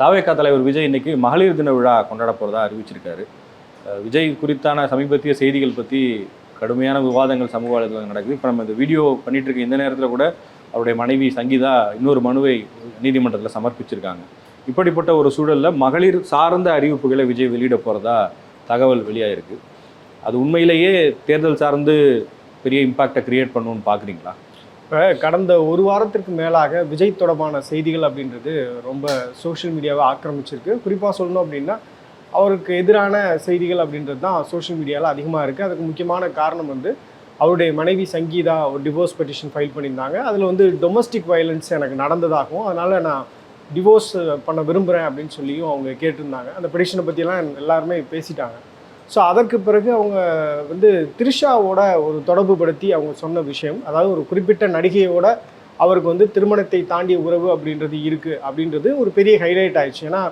தாவேகா தலைவர் விஜய் இன்னைக்கு மகளிர் தின விழா கொண்டாட போகிறதா அறிவிச்சிருக்காரு. விஜய் குறித்தான சமீபத்திய செய்திகள் பற்றி கடுமையான விவாதங்கள் சமூக வலைதளங்கள் நடக்குது. இப்போ நம்ம இந்த வீடியோ பண்ணிட்டு இருக்க இந்த நேரத்தில் கூட அவருடைய மனைவி சங்கீதா இன்னொரு மனுவை நீதிமன்றத்தில் சமர்ப்பிச்சிருக்காங்க. இப்படிப்பட்ட ஒரு சூழலில் மகளிர் சார்ந்த அறிவிப்புகளை விஜய் வெளியிட போகிறதா தகவல் வெளியாகிருக்கு. அது உண்மையிலேயே தேர்தல் சார்ந்து பெரிய இம்பாக்டை கிரியேட் பண்ணணும்னு பார்க்குறீங்களா? இப்போ கடந்த ஒரு வாரத்திற்கு மேலாக விஜய் தொடர்பான செய்திகள் அப்படின்றது ரொம்ப சோஷியல் மீடியாவை ஆக்கிரமிச்சிருக்கு. குறிப்பாக சொல்லணும் அப்படின்னா அவருக்கு எதிரான செய்திகள் அப்படின்றது தான் சோஷியல் மீடியாவில் அதிகமாக இருக்குது. அதுக்கு முக்கியமான காரணம் அவருடைய மனைவி சங்கீதா ஒரு டிவோர்ஸ் பெட்டிஷன் ஃபைல் பண்ணியிருந்தாங்க. அதில் டொமஸ்டிக் வயலன்ஸ் எனக்கு நடந்ததாகவும் அதனால் நான் டிவோர்ஸ் பண்ண விரும்புகிறேன் அப்படின்னு சொல்லியும் அவங்க கேட்டிருந்தாங்க. அந்த பெட்டிஷனை பற்றியெல்லாம் எல்லாருமே பேசிட்டாங்க. ஸோ அதற்கு பிறகு அவங்க த்ரிஷாவோட ஒரு தொடர்பு படுத்தி அவங்க சொன்ன விஷயம், அதாவது ஒரு குறிப்பிட்ட நடிகையோட அவருக்கு திருமணத்தை தாண்டிய உறவு அப்படின்றது இருக்குது அப்படின்றது ஒரு பெரிய ஹைலைட் ஆயிடுச்சு. ஏன்னா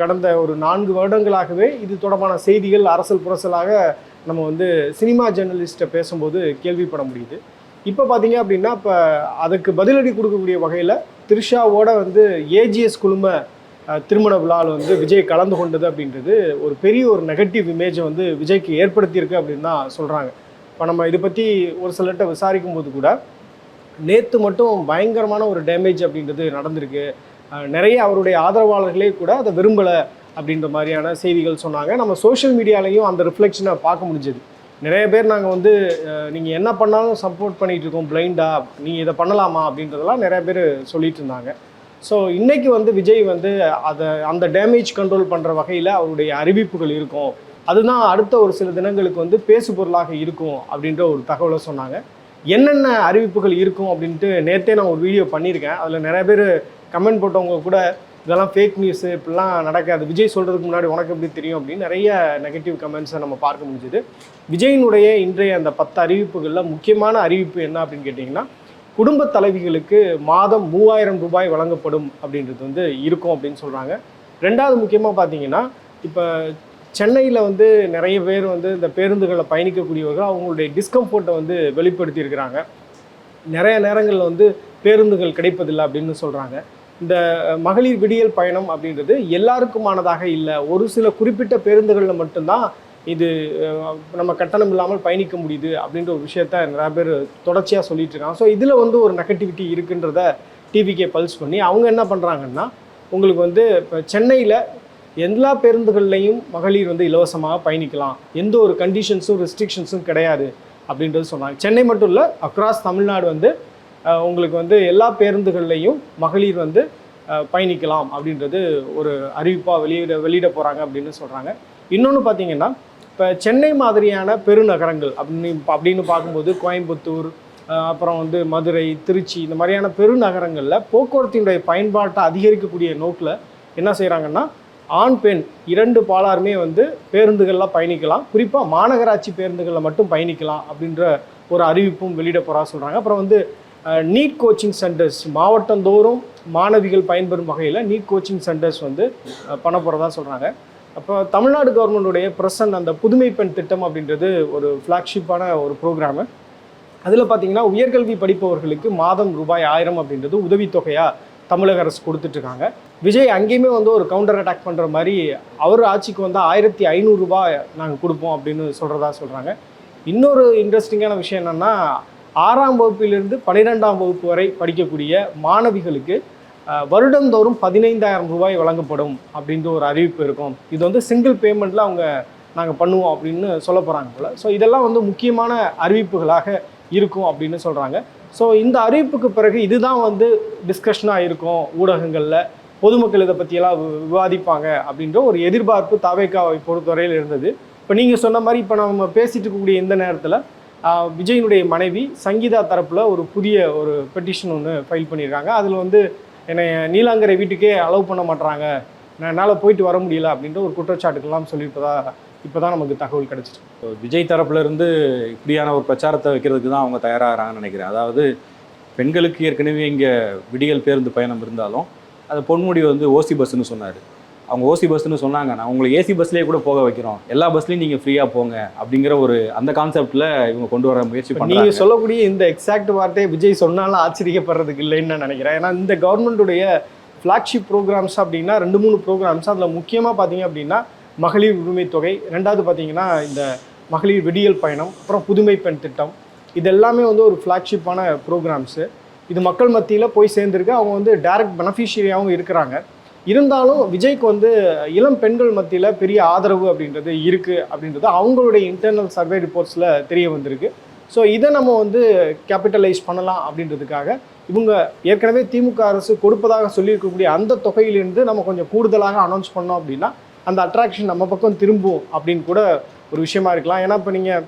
கடந்த ஒரு 4 வருடங்களாகவே இது தொடர்பான செய்திகள் அரசல் புரசலாக நம்ம சினிமா ஜேர்னலிஸ்ட்டை பேசும்போது கேள்விப்பட முடியுது. இப்போ பார்த்தீங்க அப்படின்னா இப்போ அதுக்கு பதிலடி கொடுக்கக்கூடிய வகையில் த்ரிஷாவோட ஏஜிஎஸ் குழும திருமண விழாவில் விஜய் கலந்து கொண்டது அப்படின்றது ஒரு பெரிய ஒரு நெகட்டிவ் இமேஜை விஜய்க்கு ஏற்படுத்தியிருக்கு அப்படின்னு தான் சொல்கிறாங்க. இப்போ நம்ம இதை பற்றி ஒரு சிலர்கிட்ட விசாரிக்கும் போது கூட நேற்று மட்டும் பயங்கரமான ஒரு டேமேஜ் அப்படின்றது நடந்திருக்கு. நிறைய அவருடைய ஆதரவாளர்களே கூட அதை விரும்பலை அப்படின்ற மாதிரியான செய்திகள் சொன்னாங்க. நம்ம சோஷியல் மீடியாலையும் அந்த ரிஃப்ளெக்ஷனை பார்க்க முடிஞ்சது. நிறைய பேர் நாங்கள் நீங்கள் என்ன பண்ணாலும் சப்போர்ட் பண்ணிகிட்டு இருக்கோம் பிளைண்டாக, நீங்கள் இதை பண்ணலாமா அப்படின்றதெல்லாம் நிறைய பேர் சொல்லிட்டு இருந்தாங்க. ஸோ இன்றைக்கி விஜய் அந்த டேமேஜ் கண்ட்ரோல் பண்ணுற வகையில் அவருடைய அறிவிப்புகள் இருக்கும், அதுதான் அடுத்த ஒரு சில தினங்களுக்கு பேசு பொருளாக இருக்கும் அப்படின்ற ஒரு தகவலை சொன்னாங்க. என்னென்ன அறிவிப்புகள் இருக்கும் அப்படின்ட்டு நேற்றே நான் ஒரு வீடியோ பண்ணியிருக்கேன். அதில் நிறைய பேர் கமெண்ட் போட்டவங்க கூட இதெல்லாம் ஃபேக் நியூஸு, இப்படிலாம் நடக்காது, விஜய் சொல்கிறதுக்கு முன்னாடி உனக்கு எப்படி தெரியும் அப்படின்னு நிறைய நெகட்டிவ் கமெண்ட்ஸை நம்ம பார்க்க முடிஞ்சுது. விஜயினுடைய இன்றைய அந்த 10 அறிவிப்புகளில் முக்கியமான அறிவிப்பு என்ன அப்படின்னு கேட்டிங்கன்னா, குடும்ப தலைவிகளுக்கு மாதம் 3000 ரூபாய் வழங்கப்படும் அப்படின்றது இருக்கும் அப்படின்னு சொல்கிறாங்க. ரெண்டாவது முக்கியமாக பார்த்தீங்கன்னா, இப்போ சென்னையில் நிறைய பேர் இந்த பேருந்துகளில் பயணிக்கக்கூடியவர்கள் அவங்களுடைய டிஸ்கம்ஃபர்ட்டை வெளிப்படுத்தியிருக்கிறாங்க. நிறைய நேரங்களில் பேருந்துகள் கிடைப்பதில்லை அப்படின்னு சொல்கிறாங்க. இந்த மகளிர் விடியல் பயணம் அப்படின்றது எல்லாருக்குமானதாக இல்லை, ஒரு சில குறிப்பிட்ட பேருந்துகளில் மட்டும்தான் இது நம்ம கட்டணம் இல்லாமல் பயணிக்க முடியுது அப்படின்ற ஒரு விஷயத்த நிறைய பேர் தொடர்ச்சியாக சொல்லிட்டு இருக்காங்க. ஸோ இதில் ஒரு நெகட்டிவிட்டி இருக்குன்றத டிவிக்கே பல்ஸ் பண்ணி அவங்க என்ன பண்ணுறாங்கன்னா, உங்களுக்கு இப்போ சென்னையில் எல்லா பேருந்துகள்லையும் மகளிர் இலவசமாக பயணிக்கலாம், எந்த ஒரு கண்டிஷன்ஸும் ரெஸ்ட்ரிக்ஷன்ஸும் கிடையாது அப்படின்றது சொன்னாங்க. சென்னை மட்டும் இல்லை, அக்ராஸ் தமிழ்நாடு உங்களுக்கு எல்லா பேருந்துகள்லையும் மகளிர் பயணிக்கலாம் அப்படின்றது ஒரு அறிவிப்பாக வெளியிட போகிறாங்க அப்படின்னு சொல்கிறாங்க. இன்னொன்று பார்த்தீங்கன்னா, இப்போ சென்னை மாதிரியான பெருநகரங்கள் அப்படின்னு பார்க்கும்போது கோயம்புத்தூர், அப்புறம் மதுரை, திருச்சி, இந்த மாதிரியான பெருநகரங்களில் போக்குவரத்தினுடைய பயன்பாட்டை அதிகரிக்கக்கூடிய நோக்கில் என்ன செய்கிறாங்கன்னா, ஆண் பெண் 2 பாலாருமே பேருந்துகளில் பயணிக்கலாம், குறிப்பாக மாநகராட்சி பேருந்துகளில் மட்டும் பயணிக்கலாம் அப்படின்ற ஒரு அறிவிப்பும் வெளியிட போகிறா சொல்கிறாங்க. அப்புறம் நீட் கோச்சிங் சென்டர்ஸ் மாவட்டந்தோறும் மாணவிகள் பயன்பெறும் வகையில் நீட் கோச்சிங் சென்டர்ஸ் பண்ண போகிறதா சொல்கிறாங்க. அப்போ தமிழ்நாடு கவர்மெண்ட்டுடைய பிரசன்ட் அந்த புதுமை பெண் திட்டம் அப்படின்றது ஒரு ஃப்ளாக்ஷிப்பான ஒரு ப்ரோக்ராமு. அதில் பார்த்திங்கன்னா உயர்கல்வி படிப்பவர்களுக்கு மாதம் ரூபாய் 1000 அப்படின்றது உதவித்தொகையாக தமிழக அரசு கொடுத்துட்ருக்காங்க. விஜய் அங்கேயுமே ஒரு கவுண்டர் அட்டாக் பண்ணுற மாதிரி அவர் ஆட்சிக்கு 1500 ரூபாய் நாங்கள் கொடுப்போம் அப்படின்னு சொல்கிறாங்க. இன்னொரு இன்ட்ரெஸ்டிங்கான விஷயம் என்னென்னா, 6ஆம் வகுப்பிலிருந்து 12ஆம் வகுப்பு வரை படிக்கக்கூடிய மாணவிகளுக்கு வருடந்தோறும் 15000 ரூபாய் வழங்கப்படும் அப்படின்ற ஒரு அறிவிப்பு இருக்கும். இது சிங்கிள் பேமெண்ட்டில் நாங்கள் பண்ணுவோம் அப்படின்னு சொல்ல போகிறாங்க போல். ஸோ இதெல்லாம் முக்கியமான அறிவிப்புகளாக இருக்கும் அப்படின்னு சொல்கிறாங்க. ஸோ இந்த அறிவிப்புக்கு பிறகு இதுதான் டிஸ்கஷனாக இருக்கும் ஊடகங்களில், பொதுமக்கள் இதை பற்றியெல்லாம் விவாதிப்பாங்க அப்படின்ற ஒரு எதிர்பார்ப்பு தாவேகாவை பொறுத்தவரையில் இருந்தது. இப்போ நீங்கள் சொன்ன மாதிரி இப்போ நம்ம பேசிகிட்டு இருக்கக்கூடிய இந்த நேரத்தில் விஜயினுடைய மனைவி சங்கீதா தரப்பில் ஒரு புதிய ஒரு பெட்டிஷன் ஒன்று ஃபைல் பண்ணியிருக்காங்க. அதில் என்னை நீலாங்கரை வீட்டுக்கே அலோவ் பண்ண மாட்டாங்க, என்னால் போயிட்டு வர முடியல அப்படின்ற ஒரு குற்றச்சாட்டுக்கெல்லாம் சொல்லியிருப்பதா இப்போ தான் நமக்கு தகவல் கிடச்சிருக்கு. விஜய் தரப்புலேருந்து இப்படியான ஒரு பிரச்சாரத்தை வைக்கிறதுக்கு தான் அவங்க தயாராகிறாங்கன்னு நினைக்கிறேன். அதாவது பெண்களுக்கு ஏற்கனவே இங்கே விடியல் பேருந்து பயணம் இருந்தாலும் அது பொன்முடி ஓசி பஸ்ஸுன்னு சொன்னார். அவங்க ஓசி பஸ்ன்னு சொன்னாங்க, நான் உங்களை ஏசி பஸ்லேயே கூட போக வைக்கிறோம், எல்லா பஸ்லையும் நீங்கள் ஃப்ரீயாக போங்க அப்படிங்கிற ஒரு அந்த கான்செப்டில் இவங்க கொண்டு வர முயற்சி பண்ணி நீங்கள் சொல்லக்கூடிய இந்த எக்ஸாக்ட் வார்த்தையை விஜய் சொன்னாலும் ஆச்சரியப்படுறதுக்கு இல்லைன்னு நான் நினைக்கிறேன். ஏன்னா இந்த கவர்மெண்ட்டுடைய ஃப்ளாக்ஷிப் ப்ரோக்ராம்ஸ் அப்படின்னா 2-3 ப்ரோக்ராம்ஸ். அதில் முக்கியமாக பார்த்தீங்க அப்படின்னா மகளிர் உரிமை தொகை, ரெண்டாவது பார்த்தீங்கன்னா இந்த மகளிர் விடியல் பயணம், அப்புறம் புதுமை பெண் திட்டம், இது எல்லாமே வந்து ஒரு ஃப்ளாக்ஷிப்பான ப்ரோக்ராம்ஸு. இது மக்கள் மத்தியில் போய் சேர்ந்துருக்கு. அவங்க வந்து டைரக்ட் பெனிஃபிஷியரியாகவும் இருக்கிறாங்க. இருந்தாலும் விஜய்க்கு வந்து இளம் பெண்கள் மத்தியில் பெரிய ஆதரவு அப்படின்றது இருக்குது அப்படின்றது அவங்களுடைய இன்டர்னல் சர்வே ரிப்போர்ட்ஸில் தெரிய வந்திருக்கு. ஸோ இதை நம்ம வந்து கேபிட்டலைஸ் பண்ணலாம் அப்படின்றதுக்காக இவங்க ஏற்கனவே திமுக அரசு கொடுப்பதாக சொல்லியிருக்கக்கூடிய அந்த தொகையிலிருந்து நம்ம கொஞ்சம் கூடுதலாக அனௌன்ஸ் பண்ணோம் அப்படின்னா அந்த அட்ராக்ஷன் நம்ம பக்கம் திரும்பும் அப்படின்னு கூட ஒரு விஷயமா இருக்கலாம். ஏன்னா இப்போ நீங்கள்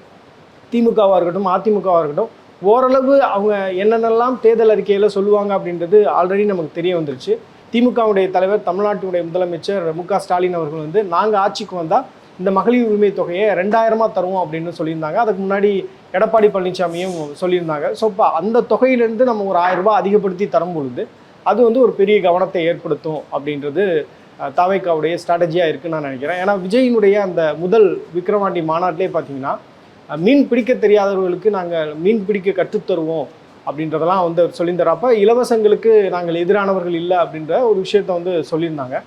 திமுகவாக இருக்கட்டும் அதிமுகவாக இருக்கட்டும் ஓரளவு அவங்க என்னென்னலாம் தேர்தல் அறிக்கையில் சொல்லுவாங்க அப்படின்றது ஆல்ரெடி நமக்கு தெரிய வந்துருச்சு. திமுகவுடைய தலைவர் தமிழ்நாட்டுடைய முதலமைச்சர் மு.க.ஸ்டாலின் அவர்கள் வந்து நாங்கள் ஆட்சிக்கு வந்தால் இந்த மகளிர் உரிமை தொகையை 2000 தருவோம் அப்படின்னு சொல்லியிருந்தாங்க. அதுக்கு முன்னாடி எடப்பாடி பழனிசாமியும் சொல்லியிருந்தாங்க. ஸோ இப்போ அந்த தொகையிலேருந்து நம்ம ஒரு 1000 ரூபாய் அதிகப்படுத்தி தரும் பொழுது அது வந்து ஒரு பெரிய கவனத்தை ஏற்படுத்தும் அப்படின்றது தவைக்காவுடைய ஸ்ட்ராட்டஜியாக இருக்குன்னு நான் நினைக்கிறேன். ஏன்னா விஜயினுடைய அந்த முதல் விக்ரவாண்டி மாநாட்டிலே பார்த்தீங்கன்னா மீன் பிடிக்க தெரியாதவர்களுக்கு நாங்கள் மீன் பிடிக்க கற்றுத்தருவோம் அப்படின்றதெல்லாம் வந்து சொல்லியிருந்தாரப்ப இலவசங்களுக்கு நாங்கள் எதிரானவர்கள் இல்லை அப்படின்ற ஒரு விஷயத்த வந்து சொல்லியிருந்தாங்க.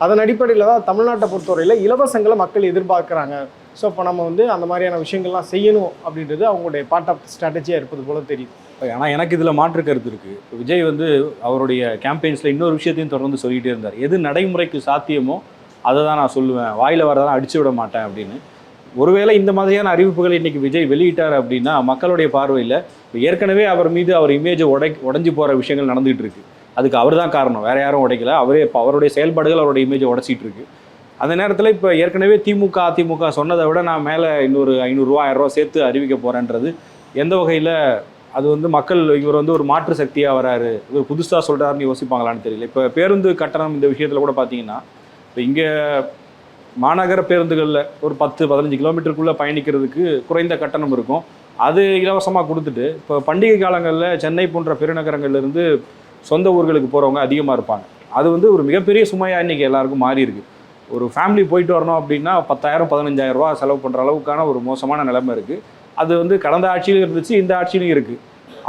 அதன் அடிப்படையில் தான் தமிழ்நாட்டை பொறுத்தவரையில் இலவசங்களை மக்கள் எதிர்பார்க்குறாங்க. ஸோ இப்போ நம்ம வந்து அந்த மாதிரியான விஷயங்கள்லாம் செய்யணும் அப்படின்றது அவங்களுடைய பார்ட் ஆஃப் ஸ்ட்ராட்டஜியாக இருப்பது போல தெரியுது. ஆனால் எனக்கு இதில் மாற்று கருத்து இருக்குது. விஜய் வந்து அவருடைய கேம்பெயின்ஸில் இன்னொரு விஷயத்தையும் தொடர்ந்து சொல்லிகிட்டே இருந்தார். எது நடைமுறைக்கு சாத்தியமோ அதை தான் நான் சொல்லுவேன், வாயில் வரதான் அடிச்சு விட மாட்டேன் அப்படின்னு. ஒருவேளை இந்த மாதிரியான அறிவிப்புகளை இன்றைக்கி விஜய் வெளியிட்டார் அப்படின்னா மக்களுடைய பார்வையில் ஏற்கனவே அவர் மீது அவர் இமேஜை உடைஞ்சு போகிற விஷயங்கள் நடந்துகிட்டு இருக்கு. அதுக்கு அவர் தான் காரணம், வேறு யாரும் உடைக்கல. அவரே இப்போ அவருடைய செயல்பாடுகள் அவருடைய இமேஜை உடைச்சிட்டு இருக்கு. அந்த நேரத்தில் இப்போ ஏற்கனவே திமுக அதிமுக சொன்னதை விட நான் மேலே இன்னொரு 500 ரூபா 1000 ரூபா சேர்த்து அறிவிக்க போகிறேன்றது எந்த வகையில் அது வந்து மக்கள் இவர் வந்து ஒரு மாற்று சக்தியாக வராரு, இவர் புதுசாக சொல்கிறாருன்னு யோசிப்பாங்களான்னு தெரியல. இப்போ பேருந்து கட்டணம் இந்த விஷயத்தில் கூட பார்த்தீங்கன்னா இப்போ இங்கே மாநகர பேருந்துகளில் ஒரு 10-15 கிலோமீட்டருக்குள்ளே பயணிக்கிறதுக்கு குறைந்த கட்டணம் இருக்கும். அது இலவசமாக கொடுத்துட்டு இப்போ பண்டிகை காலங்களில் சென்னை போன்ற பெருநகரங்கள்லேருந்து சொந்த ஊர்களுக்கு போகிறவங்க அதிகமாக இருப்பாங்க. அது வந்து ஒரு மிகப்பெரிய சுமையாக இன்றைக்கி எல்லாருக்கும் மாறி இருக்குது. ஒரு ஃபேமிலி போயிட்டு வரணும் அப்படின்னா 10,000-15,000 ரூபா செலவு பண்ணுற அளவுக்கான ஒரு மோசமான நிலைமை இருக்குது. அது வந்து கடந்த ஆட்சியிலும் இருந்துச்சு, இந்த ஆட்சியிலும் இருக்குது.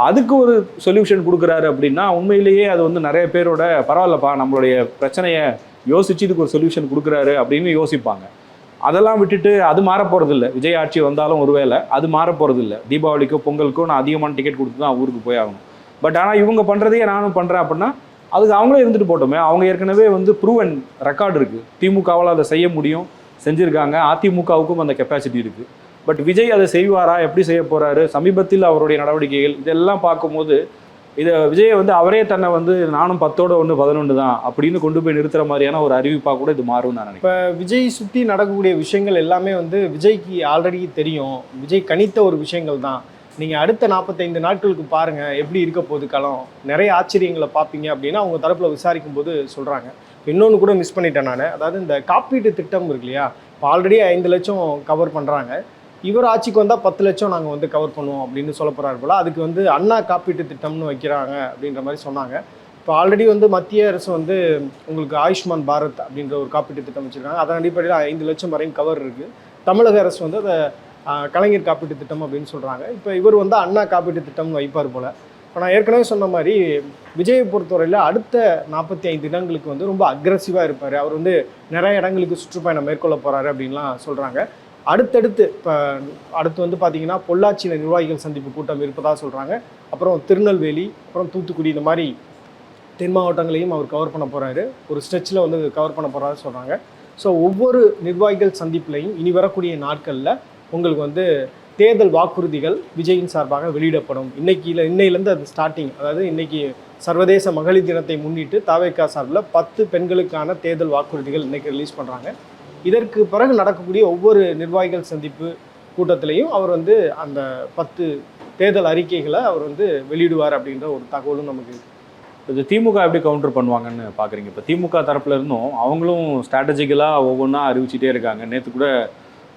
அதுக்கு ஒரு சொல்யூஷன் கொடுக்குறாரு அப்படின்னா உண்மையிலேயே அது வந்து நிறைய பேரோட பரவாயில்லப்பா நம்மளுடைய பிரச்சனையை யோசிச்சு இதுக்கு ஒரு சொல்யூஷன் கொடுக்குறாரு அப்படின்னு யோசிப்பாங்க. அதெல்லாம் விட்டுட்டு அது மாற போகிறதில்ல. விஜய் ஆட்சி வந்தாலும் ஒருவேளை அது மாற போகிறதில்ல. தீபாவளிக்கோ பொங்கலுக்கோ நான் அதிகமான டிக்கெட் கொடுத்து தான் ஊருக்கு போய் ஆகணும். பட் ஆனால் இவங்க பண்ணுறதையே நானும் பண்ணுறேன் அப்படின்னா அதுக்கு அவங்களே இருந்துட்டு போட்டோமே. அவங்க ஏற்கனவே வந்து ப்ரூவன் ரெக்கார்டு இருக்குது. திமுகவால் அதை செய்ய முடியும், செஞ்சுருக்காங்க. அதிமுகவுக்கும் அந்த கெப்பாசிட்டி இருக்குது. பட் விஜய் அதை செய்வாரா, எப்படி செய்ய போகிறாரு, சமீபத்தில் அவருடைய நடவடிக்கைகள் இதெல்லாம் பார்க்கும்போது இதை விஜயை வந்து அவரே தன்னை வந்து நானும் 10ஓட 1 11 தான் அப்படின்னு கொண்டு போய் நிறுத்துற மாதிரியான ஒரு அறிவிப்பாக கூட இது மாறும் நான் நினைக்கிறேன். இப்போ விஜய் சுற்றி நடக்கக்கூடிய விஷயங்கள் எல்லாமே வந்து விஜய்க்கு ஆல்ரெடி தெரியும். விஜய் கணித்த ஒரு விஷயங்கள் தான். நீங்கள் அடுத்த 45 நாட்களுக்கு பாருங்கள் எப்படி இருக்க போகுது களம், நிறைய ஆச்சரியங்களை பார்ப்பீங்க அப்படின்னு அவங்க தரப்பில் விசாரிக்கும் போது சொல்கிறாங்க. இன்னொன்று கூட மிஸ் பண்ணிட்டேன் நான். அதாவது இந்த காப்பீட்டு திட்டம் இருக்கு இல்லையா, இப்போ ஆல்ரெடி 5 லட்சம் கவர் பண்ணுறாங்க. இவர் ஆட்சிக்கு வந்தால் 10 லட்சம் நாங்கள் வந்து கவர் பண்ணுவோம் அப்படின்னு சொல்ல போகிறாரு போல். அதுக்கு வந்து அண்ணா காப்பீட்டு திட்டம்னு வைக்கிறாங்க அப்படின்ற மாதிரி சொன்னாங்க. இப்போ ஆல்ரெடி வந்து மத்திய அரசு வந்து உங்களுக்கு ஆயுஷ்மான் பாரத் அப்படின்ற ஒரு காப்பீட்டு திட்டம் வச்சுருக்காங்க. அதன் அடிப்படையில் 5 லட்சம் வரையும் கவர் இருக்குது. தமிழக அரசு வந்து அதை கலைஞர் காப்பீட்டு திட்டம் அப்படின்னு சொல்கிறாங்க. இப்போ இவர் வந்து அண்ணா காப்பீட்டு திட்டம்னு வைப்பார் போல். இப்போ நான் ஏற்கனவே சொன்ன மாதிரி விஜயை பொறுத்தவரையில் அடுத்த 45 இடங்களுக்கு வந்து ரொம்ப அக்ரெசிவாக இருப்பார். அவர் வந்து நிறைய இடங்களுக்கு சுற்றுப்பயணம் மேற்கொள்ள போகிறாரு அப்படின்லாம் சொல்கிறாங்க. அடுத்தடுத்து இப்போ அடுத்து வந்து பார்த்திங்கன்னா பொள்ளாச்சியில் நிர்வாகிகள் சந்திப்பு கூட்டம் இருப்பதாக சொல்கிறாங்க. அப்புறம் திருநெல்வேலி, அப்புறம் தூத்துக்குடி, இந்த மாதிரி தென் மாவட்டங்களையும் அவர் கவர் பண்ண போகிறாரு. ஒரு ஸ்ட்ரெச்சில் வந்து கவர் பண்ண போகிறாரு சொல்கிறாங்க. ஸோ ஒவ்வொரு நிர்வாகிகள் சந்திப்புலையும் இனி வரக்கூடிய நாட்களில் உங்களுக்கு வந்து தேர்தல் வாக்குறுதிகள் விஜயின் சார்பாக வெளியிடப்படும். இன்னையிலேருந்து அது ஸ்டார்டிங். அதாவது இன்றைக்கி சர்வதேச மகளிர் தினத்தை முன்னிட்டு தவேகா சார்பில் 10 பெண்களுக்கான தேர்தல் வாக்குறுதிகள் இன்றைக்கி ரிலீஸ் பண்ணுறாங்க. இதற்கு பிறகு நடக்கக்கூடிய ஒவ்வொரு நிர்வாகிகள் சந்திப்பு கூட்டத்திலையும் அவர் வந்து அந்த 10 தேர்தல் அறிக்கைகளை அவர் வந்து வெளியிடுவார் அப்படின்ற ஒரு தகவலும் நமக்கு. இது திமுக எப்படி கவுண்டர் பண்ணுவாங்கன்னு பார்க்குறீங்க? இப்போ திமுக தரப்புல இருந்தும் அவங்களும் ஸ்ட்ராட்டஜிக்கலாக ஒவ்வொன்றா அறிவிச்சிட்டே இருக்காங்க. நேற்று கூட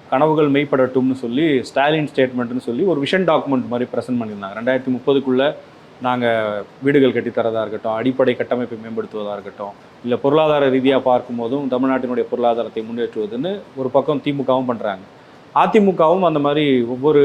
கனவுகள் மெய்ப்படட்டும்னு சொல்லி ஸ்டாலின் ஸ்டேட்மெண்ட்னு சொல்லி ஒரு விஷன் டாக்குமெண்ட் மாதிரி ப்ரெசென்ட் பண்ணியிருந்தாங்க. 2030க்குள்ளே நாங்கள் வீடுகள் கட்டித்தரதாக இருக்கட்டும், அடிப்படை கட்டமைப்பை மேம்படுத்துவதாக இருக்கட்டும், இல்லை பொருளாதார ரீதியாக பார்க்கும்போதும் தமிழ்நாட்டினுடைய பொருளாதாரத்தை முன்னேற்றுவதுன்னு ஒரு பக்கம் திமுகவும் பண்ணுறாங்க. அதிமுகவும் அந்த மாதிரி ஒவ்வொரு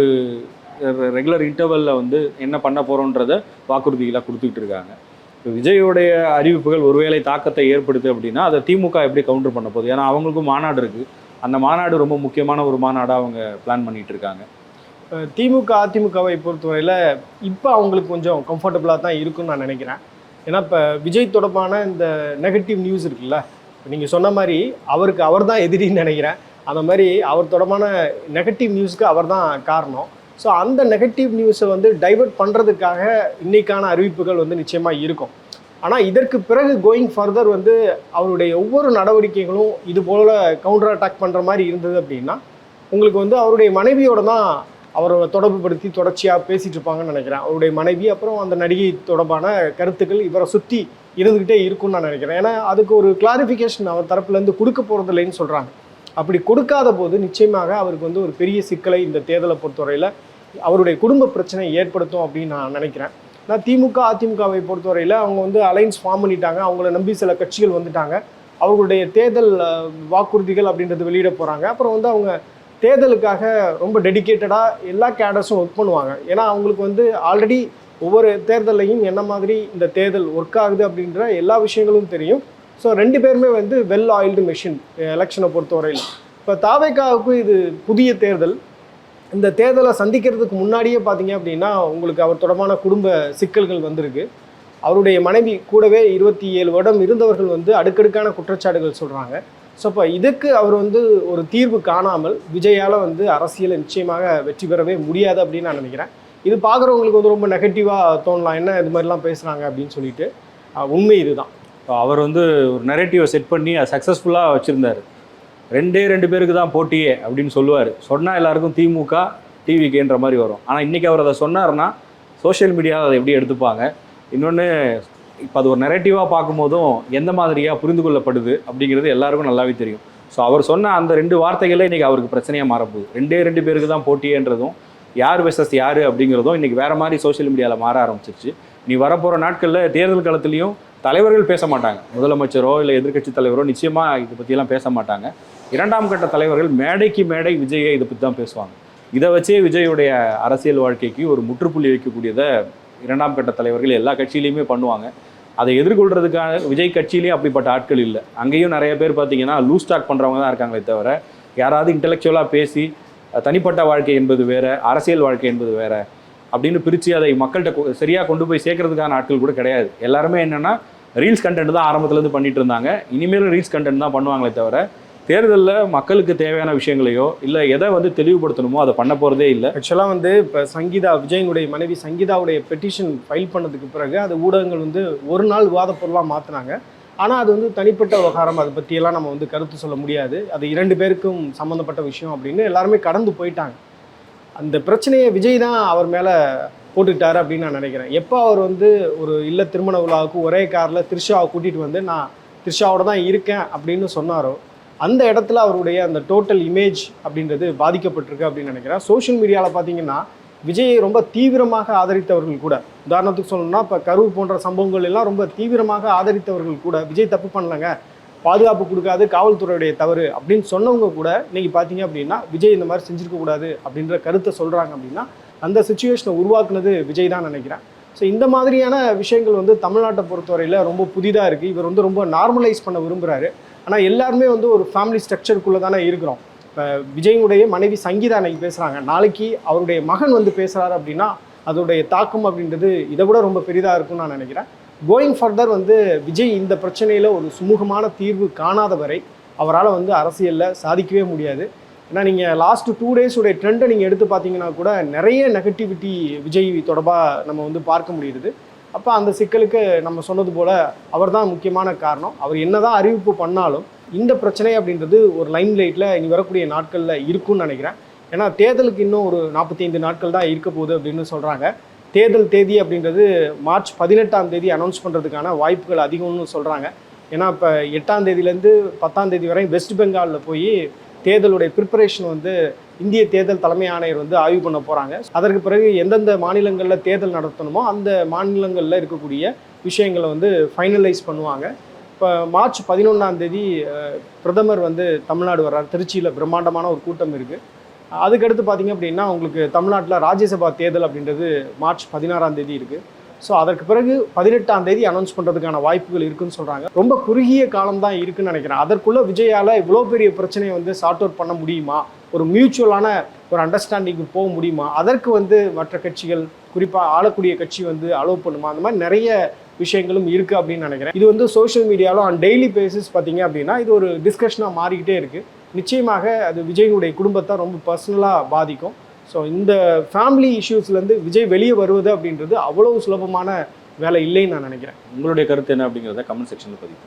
ரெகுலர் இன்டர்வலில் வந்து என்ன பண்ண போகிறோன்றதை வாக்குறுதிகளாக கொடுத்துக்கிட்டு இருக்காங்க. இப்போ விஜயோடைய அறிவிப்புகள் ஒருவேளை தாக்கத்தை ஏற்படுத்து அப்படின்னா அதை திமுக எப்படி கவுண்டர் பண்ண போகுது? ஏன்னா அவங்களுக்கும் மாநாடு இருக்குது, அந்த மாநாடு ரொம்ப முக்கியமான ஒரு மாநாடாக அவங்க பிளான் பண்ணிட்டு இருக்காங்க. திமுக அதிமுகவை பொறுத்தவரையில் இப்போ அவங்களுக்கு கொஞ்சம் கம்ஃபர்டபுளாக தான் இருக்குன்னு நான் நினைக்கிறேன். ஏன்னா இப்போ விஜய் தொடர்பான இந்த நெகட்டிவ் நியூஸ் இருக்குல்ல, இப்போ நீங்கள் சொன்ன மாதிரி அவர் தான் எதிரின்னு நினைக்கிறேன். அந்த மாதிரி அவர் தொடர்பான நெகட்டிவ் நியூஸ்க்கு அவர் தான் காரணம். ஸோ அந்த நெகட்டிவ் நியூஸை வந்து டைவர்ட் பண்ணுறதுக்காக இன்றைக்கான அறிவிப்புகள் வந்து நிச்சயமாக இருக்கும். ஆனால் இதற்கு பிறகு கோயிங் ஃபர்தர் வந்து அவருடைய ஒவ்வொரு நடவடிக்கைகளும் இது போல் கவுண்டர் அட்டாக் பண்ணுற மாதிரி இருந்தது அப்படின்னா உங்களுக்கு வந்து அவருடைய மனைவியோட தான் அவரை தொடர்பு படுத்தி தொடர்ச்சியாக பேசிகிட்டு இருப்பாங்கன்னு நினைக்கிறேன். அவருடைய மனைவி அப்புறம் அந்த நடிகை தொடர்பான கருத்துக்கள் இவரை சுற்றி இருந்துக்கிட்டே இருக்குன்னு நான் நினைக்கிறேன். ஏன்னா அதுக்கு ஒரு கிளாரிஃபிகேஷன் அவர் தரப்புலேருந்து கொடுக்க போகிறது இல்லைன்னு சொல்கிறாங்க. அப்படி கொடுக்காத போது நிச்சயமாக அவருக்கு வந்து ஒரு பெரிய சிக்கலை இந்த தேர்தலை பொறுத்தவரையில் அவருடைய குடும்ப பிரச்சனை ஏற்படுத்தும் அப்படின்னு நான் நினைக்கிறேன். நான் திமுக அதிமுகவை பொறுத்தவரையில் அவங்க வந்து அலைன்ஸ் ஃபார்ம் பண்ணிட்டாங்க, அவங்கள நம்பி சில கட்சிகள் வந்துட்டாங்க, அவர்களுடைய தேர்தல் வாக்குறுதிகள் அப்படின்றது வெளியிட போகிறாங்க. அப்புறம் வந்து அவங்க தேர்தலுக்காக ரொம்ப டெடிக்கேட்டடாக எல்லா கேடர்ஸும் ஒர்க் பண்ணுவாங்க. ஏன்னா அவங்களுக்கு வந்து ஆல்ரெடி ஒவ்வொரு தேர்தலையும் என்ன மாதிரி இந்த தேர்தல் ஒர்க் ஆகுது அப்படின்ற எல்லா விஷயங்களும் தெரியும். ஸோ 2 பேருமே வந்து வெல் ஆயில்டு மெஷின் எலெக்ஷனை பொறுத்தவரையில். இப்போ தாவேக்காவுக்கு இது புதிய தேர்தல். இந்த தேர்தலை சந்திக்கிறதுக்கு முன்னாடியே பார்த்தீங்க அப்படின்னா உங்களுக்கு அவர் தொடர்பான குடும்ப சிக்கல்கள் வந்திருக்கு. அவருடைய மனைவி கூடவே 27 வருடம் இருந்தவர்கள் வந்து அடுக்கடுக்கான குற்றச்சாட்டுகள் சொல்கிறாங்க. ஸோ இப்போ இதுக்கு அவர் வந்து ஒரு தீர்வு காணாமல் விஜயால் வந்து அரசியலை நிச்சயமாக வெற்றி பெறவே முடியாது அப்படின்னு நான் நினைக்கிறேன். இது பார்க்குறவங்களுக்கு வந்து ரொம்ப நெகட்டிவாக தோணலாம், என்ன இது மாதிரிலாம் பேசுகிறாங்க அப்படின்னு சொல்லிட்டு. உண்மை இதுதான். அவர் வந்து ஒரு நெரேட்டிவை செட் பண்ணி அதை சக்ஸஸ்ஃபுல்லாக வச்சுருந்தார். 2 பேருக்கு தான் போட்டியே அப்படின்னு சொல்லுவார். சொன்னால் எல்லாருக்கும் திமுக டிவிகேன்ற மாதிரி வரும். ஆனால் இன்றைக்கி அவர் அதை சொன்னார்னா சோஷியல் மீடியாவில் அதை எப்படி எடுத்துப்பாங்க? இன்னொன்று, இப்போ அது ஒரு நெரேட்டிவாக பார்க்கும்போதும் எந்த மாதிரியாக புரிந்து கொள்ளப்படுது அப்படிங்கிறது எல்லாருக்கும் நல்லாவே தெரியும். ஸோ அவர் சொன்ன அந்த 2 வார்த்தைகளே இன்றைக்கி அவருக்கு பிரச்சனையாக மாறப்போகுது. 2 பேருக்கு தான் போட்டியன்றதும் யார் வெர்சஸ் யார் அப்படிங்கிறதும் இன்றைக்கி வேறு மாதிரி சோஷியல் மீடியாவில் மாற ஆரம்பிச்சிருச்சு. நீ வரப்போகிற நாட்களில் தேர்தல் காலத்துலேயும் தலைவர்கள் பேச மாட்டாங்க. முதலமைச்சரோ இல்லை எதிர்க்கட்சி தலைவரோ நிச்சயமாக இதை பற்றியெல்லாம் பேச மாட்டாங்க. 2ஆம் கட்ட தலைவர்கள் மேடைக்கு மேடை விஜயை இதை பற்றி தான் பேசுவாங்க. இதை வச்சே விஜயுடைய அரசியல் வாழ்க்கைக்கு ஒரு முற்றுப்புள்ளி வைக்கக்கூடியதை 2ஆம் கட்ட தலைவர்கள் எல்லா கட்சியிலையுமே பண்ணுவாங்க. அதை எதிர்கொள்கிறதுக்கான விஜய் கட்சியிலையும் அப்படிப்பட்ட ஆட்கள் இல்லை. அங்கேயும் நிறைய பேர் பார்த்தீங்கன்னா லூஸ் டாக் பண்ணுறவங்க தான் இருக்காங்களே தவிர, யாராவது இன்டெலெக்சுவலாக பேசி தனிப்பட்ட வாழ்க்கை என்பது வேறு, அரசியல் வாழ்க்கை என்பது வேறு அப்படின்னு பிரித்து அதை மக்கள்கிட்ட சரியாக கொண்டு போய் சேர்க்கறதுக்கான ஆட்கள் கூட கிடையாது. எல்லாருமே என்னென்னா ரீல்ஸ் கண்டென்ட் தான் ஆரம்பத்துலேருந்து பண்ணிட்டு இருந்தாங்க, இனிமேலும் ரீல்ஸ் கண்டென்ட் தான் பண்ணுவாங்களே தவிர தேர்தலில் மக்களுக்கு தேவையான விஷயங்களையோ இல்லை எதை வந்து தெளிவுபடுத்தணுமோ அதை பண்ண போகிறதே இல்லை. ஆக்சுவலாக வந்து இப்போ சங்கீதா, விஜயனுடைய மனைவி சங்கீதாவுடைய பெட்டிஷன் ஃபைல் பண்ணதுக்கு பிறகு அது ஊடகங்கள் வந்து ஒரு நாள் விவாத பொருளாக மாற்றினாங்க. ஆனால் அது வந்து தனிப்பட்ட விவகாரம், அதை பற்றியெல்லாம் நம்ம வந்து கருத்து சொல்ல முடியாது, அது 2 பேருக்கும் சம்மந்தப்பட்ட விஷயம் அப்படின்னு எல்லாருமே கடந்து போயிட்டாங்க. அந்த பிரச்சனையை விஜய் தான் அவர் மேலே போட்டுக்கிட்டாரு அப்படின்னு நான் நினைக்கிறேன். எப்போ அவர் வந்து ஒரு இல்ல திருமண விழாவுக்கு ஒரே காரில் த்ரிஷாவை கூட்டிகிட்டு வந்து நான் த்ரிஷாவோட தான் இருக்கேன் அப்படின்னு சொன்னாரோ, அந்த இடத்துல அவருடைய அந்த டோட்டல் இமேஜ் அப்படின்றது பாதிக்கப்பட்டிருக்கு அப்படின்னு நினைக்கிறேன். சோஷியல் மீடியாவில் பார்த்தீங்கன்னா விஜயை ரொம்ப தீவிரமாக ஆதரித்தவர்கள் கூட, உதாரணத்துக்கு சொல்லணும்னா இப்போ கரூர் போன்ற சம்பவங்கள் எல்லாம் ரொம்ப தீவிரமாக ஆதரித்தவர்கள் கூட விஜய் தப்பு பண்ணலங்க, பாதுகாப்பு கொடுக்காது காவல்துறையுடைய தவறு அப்படின்னு சொன்னவங்க கூட இன்னைக்கு பார்த்தீங்க அப்படின்னா விஜய் இந்த மாதிரி செஞ்சுருக்கக்கூடாது அப்படின்ற கருத்தை சொல்கிறாங்க. அப்படின்னா அந்த சுச்சுவேஷனை உருவாக்குனது விஜய் தான் நினைக்கிறேன். ஸோ இந்த மாதிரியான விஷயங்கள் வந்து தமிழ்நாட்டை பொறுத்தவரையில் ரொம்ப புதிதாக இருக்குது. இவர் வந்து ரொம்ப நார்மலைஸ் பண்ண விரும்புகிறாரு. ஆனால் எல்லாருமே வந்து ஒரு ஃபேமிலி ஸ்ட்ரக்சருக்குள்ளே தானே இருக்கிறோம். இப்போ விஜயுடைய மனைவி சங்கீதா அன்னைக்கு பேசுகிறாங்க, நாளைக்கு அவருடைய மகன் வந்து பேசுகிறாரு அப்படின்னா அதோடைய தாக்கம் அப்படின்றது இதை விட ரொம்ப பெரிதாக இருக்கும்னு நான் நினைக்கிறேன். கோயிங் ஃபர்தர் வந்து விஜய் இந்த பிரச்சனையில் ஒரு சுமூகமான தீர்வு காணாத வரை அவரால் வந்து அரசியலில் சாதிக்கவே முடியாது. ஏன்னா நீங்கள் லாஸ்ட்டு 2 டேஸுடைய ட்ரெண்டை நீங்கள் எடுத்து பார்த்தீங்கன்னா கூட நிறைய நெகட்டிவிட்டி விஜய் தொடர்பாக நம்ம வந்து பார்க்க முடியுது. அப்போ அந்த சிக்கலுக்கு நம்ம சொன்னது போல் அவர் தான் முக்கியமான காரணம். அவர் என்ன தான் அறிவிப்பு பண்ணாலும் இந்த பிரச்சனை அப்படின்றது ஒரு லைம் லைட்டில் இனி வரக்கூடிய நாட்களில் இருக்கும்னு நினைக்கிறேன். ஏன்னா தேர்தலுக்கு இன்னும் ஒரு 45 நாட்கள் தான் இருக்க போகுது அப்படின்னு சொல்கிறாங்க. தேர்தல் தேதி அப்படின்றது மார்ச் 18ஆம் தேதி அனௌன்ஸ் பண்ணுறதுக்கான வாய்ப்புகள் அதிகம்னு சொல்கிறாங்க. ஏன்னா இப்போ 8ஆம் தேதியிலேருந்து 10ஆம் தேதி வரை வெஸ்ட் பெங்காலில் போய் தேர்தலுடைய ப்ரிப்பரேஷன் வந்து இந்திய தேர்தல் தலைமை ஆணையர் வந்து ஆய்வு பண்ண போகிறாங்க. அதற்கு பிறகு எந்தெந்த மாநிலங்களில் தேர்தல் நடத்தணுமோ அந்த மாநிலங்களில் இருக்கக்கூடிய விஷயங்களை வந்து ஃபைனலைஸ் பண்ணுவாங்க. இப்போ மார்ச் 11ஆம் தேதி பிரதமர் வந்து தமிழ்நாடு வர்றார். திருச்சியில் பிரம்மாண்டமான ஒரு கூட்டம் இருக்குது. அதுக்கடுத்து பார்த்திங்க அப்படின்னா உங்களுக்கு தமிழ்நாட்டில் ராஜ்யசபா தேர்தல் அப்படின்றது மார்ச் 16ஆம் தேதி இருக்குது. ஸோ அதற்கு பிறகு 18ஆம் தேதி அனௌன்ஸ் பண்ணுறதுக்கான வாய்ப்புகள் இருக்குன்னு சொல்கிறாங்க. ரொம்ப குறுகிய காலம் தான் இருக்குன்னு நினைக்கிறேன். அதற்குள்ளே விஜயால் இவ்வளோ பெரிய பிரச்சனையை வந்து சார்ட் அவுட் பண்ண முடியுமா, ஒரு மியூச்சுவலான ஒரு அண்டர்ஸ்டாண்டிங்கு போக முடியுமா, அதற்கு வந்து மற்ற கட்சிகள் குறிப்பாக ஆளக்கூடிய கட்சி வந்து அலோவ் பண்ணுமா, அந்த மாதிரி நிறைய விஷயங்களும் இருக்குது அப்படின்னு நினைக்கிறேன். இது வந்து சோஷியல் மீடியாவில் ஆன் டெய்லி பேசிஸ் பார்த்தீங்க அப்படின்னா இது ஒரு டிஸ்கஷனாக மாறிக்கிட்டே இருக்குது. நிச்சயமாக அது விஜயினுடைய குடும்பத்தை ரொம்ப பர்சனலாக பாதிக்கும். ஸோ இந்த ஃபேமிலி இஷ்யூஸ்லேருந்து விஜய் வெளியே வருவது அப்படின்றது அவ்வளோ சுலபமான வேலை இல்லைன்னு நான் நினைக்கிறேன். உங்களுடைய கருத்து என்ன அப்படிங்கிறத கமெண்ட் செக்ஷனில் பதிவு